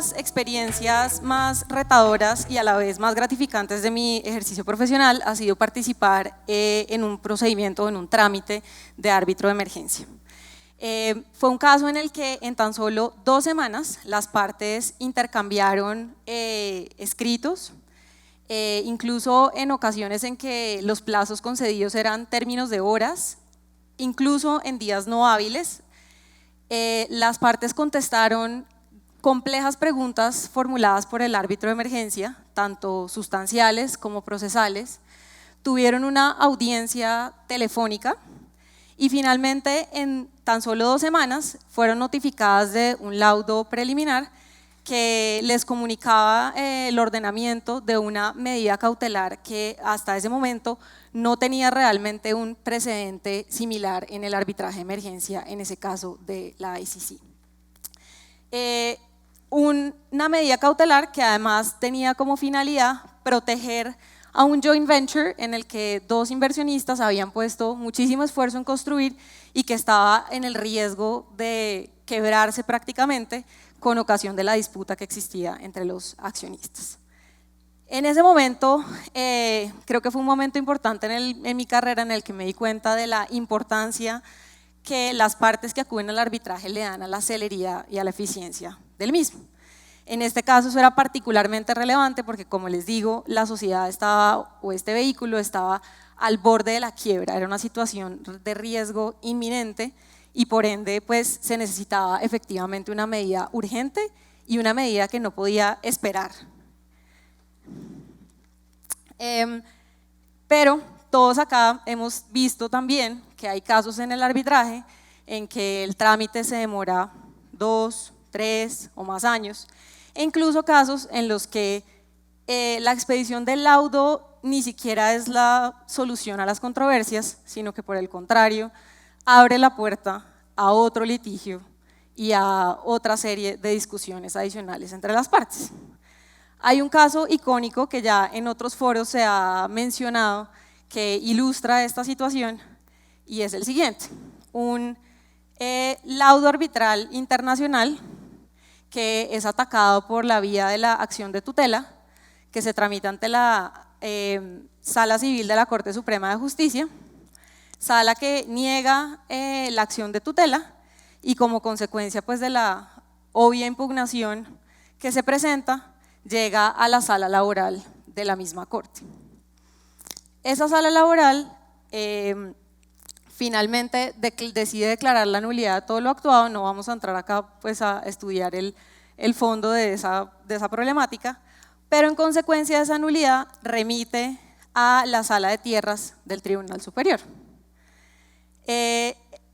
las experiencias más retadoras y a la vez más gratificantes de mi ejercicio profesional ha sido participar en un procedimiento, en un trámite de árbitro de emergencia. Fue un caso en el que en tan solo 2 semanas las partes intercambiaron escritos, incluso en ocasiones en que los plazos concedidos eran términos de horas, incluso en días no hábiles. Las partes contestaron complejas preguntas formuladas por el árbitro de emergencia, tanto sustanciales como procesales, tuvieron una audiencia telefónica y finalmente en tan solo 2 semanas fueron notificadas de un laudo preliminar que les comunicaba el ordenamiento de una medida cautelar que hasta ese momento no tenía realmente un precedente similar en el arbitraje de emergencia, en ese caso de la ICC. Una medida cautelar que además tenía como finalidad proteger a un joint venture en el que 2 inversionistas habían puesto muchísimo esfuerzo en construir y que estaba en el riesgo de quebrarse prácticamente con ocasión de la disputa que existía entre los accionistas. En ese momento, creo que fue un momento importante en mi carrera en el que me di cuenta de la importancia que las partes que acuden al arbitraje le dan a la celeridad y a la eficiencia del mismo. En este caso eso era particularmente relevante porque, como les digo, la sociedad estaba, o este vehículo estaba al borde de la quiebra, era una situación de riesgo inminente y por ende pues se necesitaba efectivamente una medida urgente y una medida que no podía esperar. Pero todos acá hemos visto también que hay casos en el arbitraje en que el trámite se demora 2, 3 o más años, e incluso casos en los que la expedición del laudo ni siquiera es la solución a las controversias, sino que por el contrario abre la puerta a otro litigio y a otra serie de discusiones adicionales entre las partes. Hay un caso icónico que ya en otros foros se ha mencionado que ilustra esta situación y es el siguiente: un laudo arbitral internacional que es atacado por la vía de la acción de tutela que se tramita ante la Sala Civil de la Corte Suprema de Justicia, sala que niega la acción de tutela y como consecuencia pues de la obvia impugnación que se presenta, llega a la sala laboral de la misma corte. Esa sala laboral finalmente decide declarar la nulidad de todo lo actuado. No vamos a entrar acá pues a estudiar el fondo de esa problemática, pero en consecuencia de esa nulidad remite a la sala de tierras del Tribunal Superior.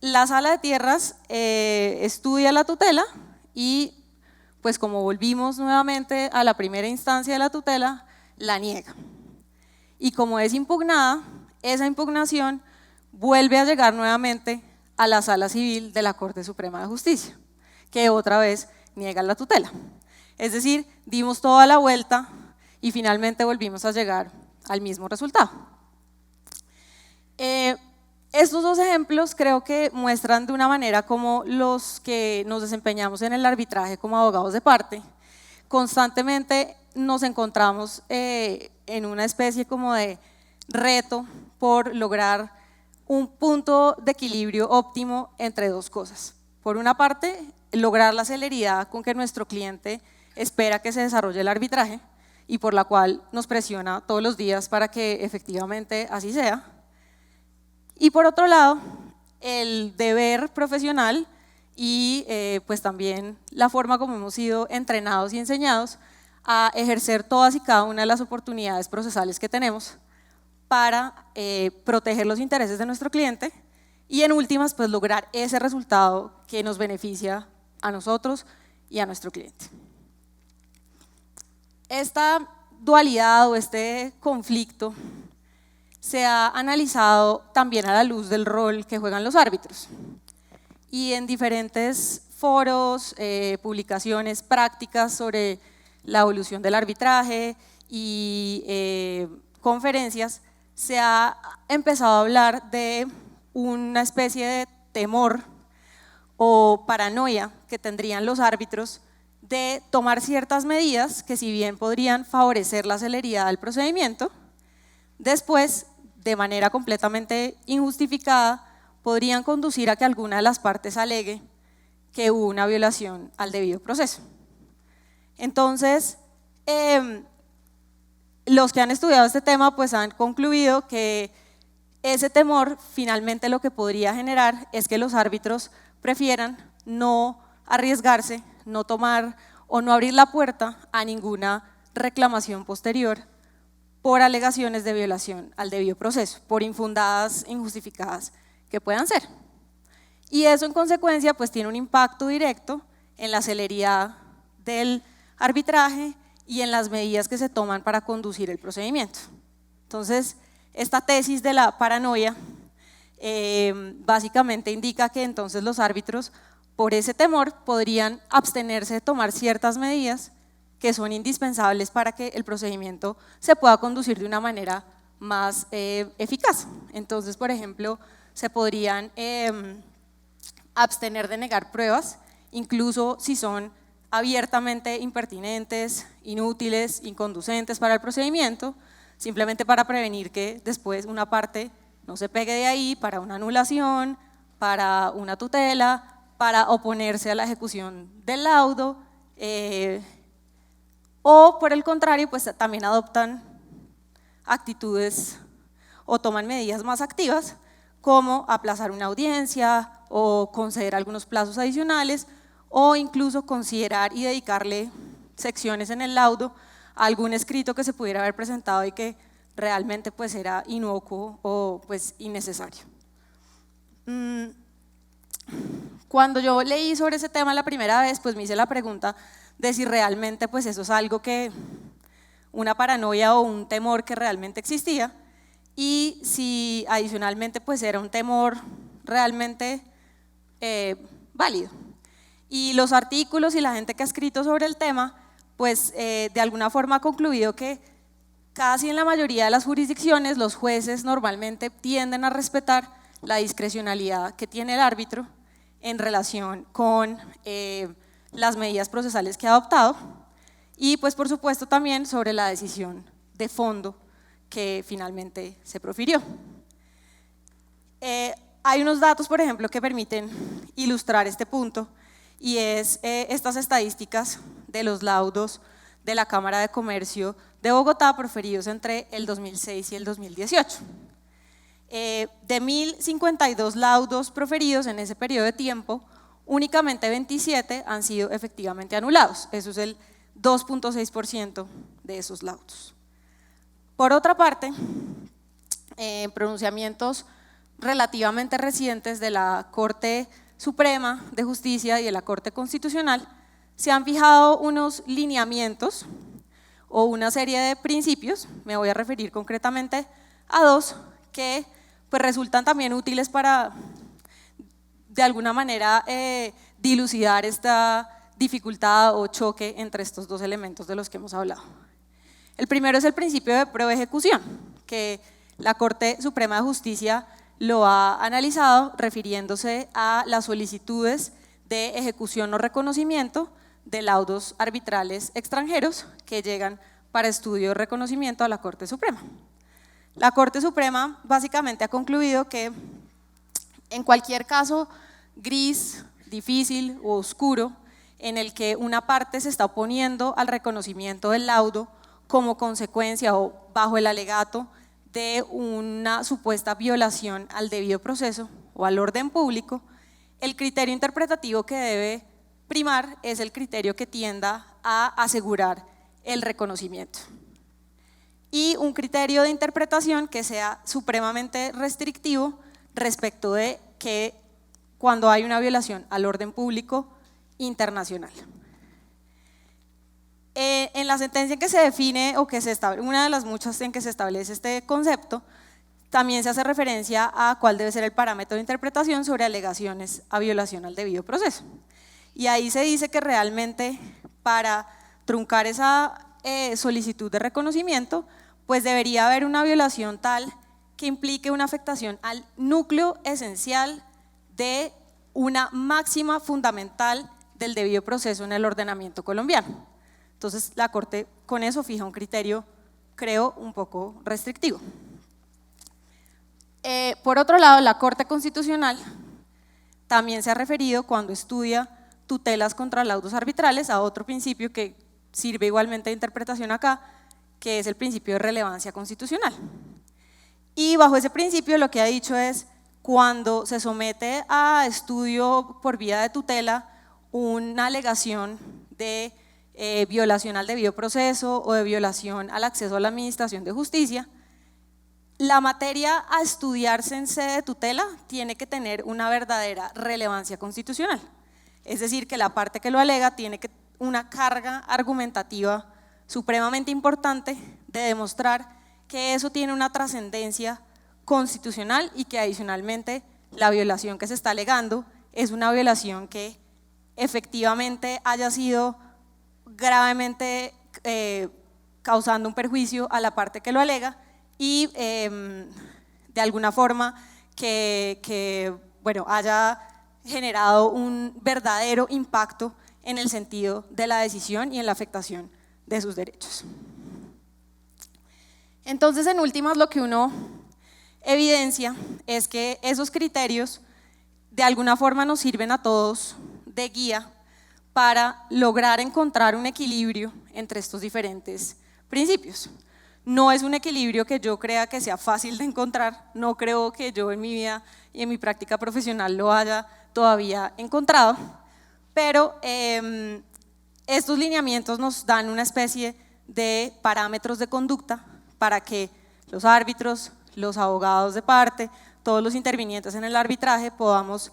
La sala de tierras estudia la tutela y pues como volvimos nuevamente a la primera instancia de la tutela, la niega. Y como es impugnada, esa impugnación vuelve a llegar nuevamente a la Sala Civil de la Corte Suprema de Justicia, que otra vez niega la tutela. Es decir, dimos toda la vuelta y finalmente volvimos a llegar al mismo resultado. Estos 2 ejemplos creo que muestran de una manera cómo los que nos desempeñamos en el arbitraje como abogados de parte constantemente nos encontramos en una especie como de reto por lograr un punto de equilibrio óptimo entre 2 cosas. Por una parte, lograr la celeridad con que nuestro cliente espera que se desarrolle el arbitraje y por la cual nos presiona todos los días para que efectivamente así sea. Y por otro lado, el deber profesional y pues también la forma como hemos sido entrenados y enseñados a ejercer todas y cada una de las oportunidades procesales que tenemos para proteger los intereses de nuestro cliente y en últimas pues lograr ese resultado que nos beneficia a nosotros y a nuestro cliente. Esta dualidad o este conflicto se ha analizado también a la luz del rol que juegan los árbitros y en diferentes foros, publicaciones, prácticas sobre la evolución del arbitraje y conferencias se ha empezado a hablar de una especie de temor o paranoia que tendrían los árbitros de tomar ciertas medidas que, si bien podrían favorecer la celeridad del procedimiento, después, de manera completamente injustificada, podrían conducir a que alguna de las partes alegue que hubo una violación al debido proceso. Entonces, los que han estudiado este tema pues han concluido que ese temor finalmente lo que podría generar es que los árbitros prefieran no arriesgarse, no tomar o no abrir la puerta a ninguna reclamación posterior por alegaciones de violación al debido proceso, por infundadas, injustificadas que puedan ser. Y eso en consecuencia pues tiene un impacto directo en la celeridad del arbitraje y en las medidas que se toman para conducir el procedimiento. Entonces, esta tesis de la paranoia básicamente indica que entonces los árbitros, por ese temor, podrían abstenerse de tomar ciertas medidas que son indispensables para que el procedimiento se pueda conducir de una manera más eficaz. Entonces, por ejemplo, se podrían abstener de negar pruebas, incluso si son abiertamente impertinentes, inútiles, inconducentes para el procedimiento, simplemente para prevenir que después una parte no se pegue de ahí para una anulación, para una tutela, para oponerse a la ejecución del laudo, o por el contrario, pues también adoptan actitudes o toman medidas más activas, como aplazar una audiencia o conceder algunos plazos adicionales, o incluso considerar y dedicarle secciones en el laudo a algún escrito que se pudiera haber presentado y que realmente pues era inocuo o pues innecesario. Cuando yo leí sobre ese tema la primera vez, pues me hice la pregunta de si realmente pues eso es algo que, una paranoia o un temor que realmente existía, y si adicionalmente pues era un temor realmente válido. Y los artículos y la gente que ha escrito sobre el tema, pues de alguna forma ha concluido que casi en la mayoría de las jurisdicciones los jueces normalmente tienden a respetar la discrecionalidad que tiene el árbitro en relación con las medidas procesales que ha adoptado, y pues por supuesto también sobre la decisión de fondo que finalmente se profirió. Hay unos datos, por ejemplo, que permiten ilustrar este punto, y es estas estadísticas de los laudos de la Cámara de Comercio de Bogotá proferidos entre el 2006 y el 2018. De 1.052 laudos proferidos en ese periodo de tiempo, únicamente 27 han sido efectivamente anulados. Eso es el 2.6% de esos laudos. Por otra parte, pronunciamientos relativamente recientes de la Corte Suprema de Justicia y de la Corte Constitucional se han fijado unos lineamientos o una serie de principios, me voy a referir concretamente a dos, que pues resultan también útiles para de alguna manera dilucidar esta dificultad o choque entre estos dos elementos de los que hemos hablado. El primero es el principio de proejecución, que la Corte Suprema de Justicia lo ha analizado refiriéndose a las solicitudes de ejecución o reconocimiento de laudos arbitrales extranjeros que llegan para estudio o reconocimiento a la Corte Suprema. La Corte Suprema básicamente ha concluido que en cualquier caso gris, difícil o oscuro en el que una parte se está oponiendo al reconocimiento del laudo como consecuencia o bajo el alegato de una supuesta violación al debido proceso o al orden público, el criterio interpretativo que debe primar es el criterio que tienda a asegurar el reconocimiento, y un criterio de interpretación que sea supremamente restrictivo respecto de que cuando hay una violación al orden público internacional. En la sentencia en que se define, o que se establece, una de las muchas en que se establece este concepto, también se hace referencia a cuál debe ser el parámetro de interpretación sobre alegaciones a violación al debido proceso. Y ahí se dice que realmente para truncar esa solicitud de reconocimiento, pues debería haber una violación tal que implique una afectación al núcleo esencial de una máxima fundamental del debido proceso en el ordenamiento colombiano. Entonces la Corte con eso fija un criterio, creo, un poco restrictivo. Por otro lado, la Corte Constitucional también se ha referido, cuando estudia tutelas contra laudos arbitrales, a otro principio que sirve igualmente de interpretación acá, que es el principio de relevancia constitucional. Y bajo ese principio lo que ha dicho es, cuando se somete a estudio por vía de tutela una alegación de violación al debido proceso o de violación al acceso a la administración de justicia, la materia a estudiarse en sede de tutela tiene que tener una verdadera relevancia constitucional. Es decir, que la parte que lo alega tiene una carga argumentativa supremamente importante de demostrar que eso tiene una trascendencia constitucional y que adicionalmente la violación que se está alegando es una violación que efectivamente haya sido gravemente causando un perjuicio a la parte que lo alega y de alguna forma que bueno, haya generado un verdadero impacto en el sentido de la decisión y en la afectación de sus derechos. Entonces, en últimas, lo que uno evidencia es que esos criterios de alguna forma nos sirven a todos de guía para lograr encontrar un equilibrio entre estos diferentes principios. No es un equilibrio que yo crea que sea fácil de encontrar, no creo que yo en mi vida y en mi práctica profesional lo haya todavía encontrado, pero estos lineamientos nos dan una especie de parámetros de conducta para que los árbitros, los abogados de parte, todos los intervinientes en el arbitraje podamos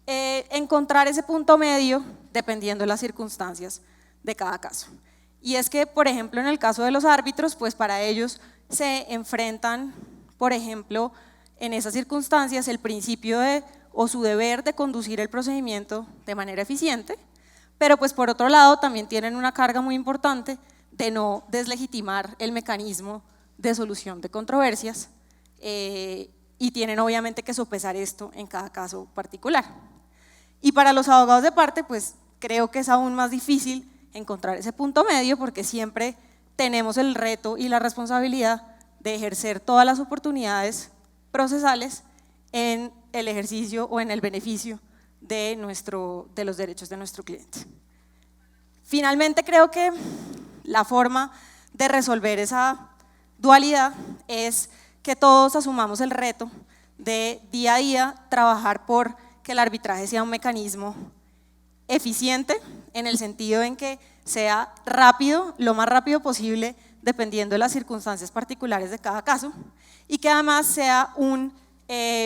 encontrar ese punto medio dependiendo de las circunstancias de cada caso. Y es que, por ejemplo, en el caso de los árbitros, pues para ellos se enfrentan, por ejemplo, en esas circunstancias el principio de, o su deber de conducir el procedimiento de manera eficiente, pero pues por otro lado también tienen una carga muy importante de no deslegitimar el mecanismo de solución de controversias y tienen obviamente que sopesar esto en cada caso particular. Y para los abogados de parte, pues creo que es aún más difícil encontrar ese punto medio porque siempre tenemos el reto y la responsabilidad de ejercer todas las oportunidades procesales en el ejercicio o en el beneficio de los derechos de nuestro cliente. Finalmente, creo que la forma de resolver esa dualidad es que todos asumamos el reto de día a día trabajar por que el arbitraje sea un mecanismo eficiente en el sentido en que sea rápido, lo más rápido posible dependiendo de las circunstancias particulares de cada caso y que además sea un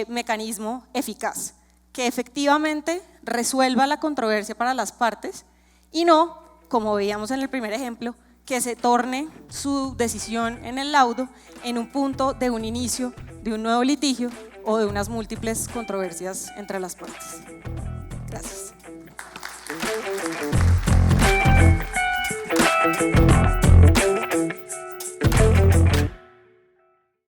mecanismo eficaz, que efectivamente resuelva la controversia para las partes y no, como veíamos en el primer ejemplo, que se torne su decisión en el laudo en un punto de un inicio de un nuevo litigio o de unas múltiples controversias entre las partes. Gracias.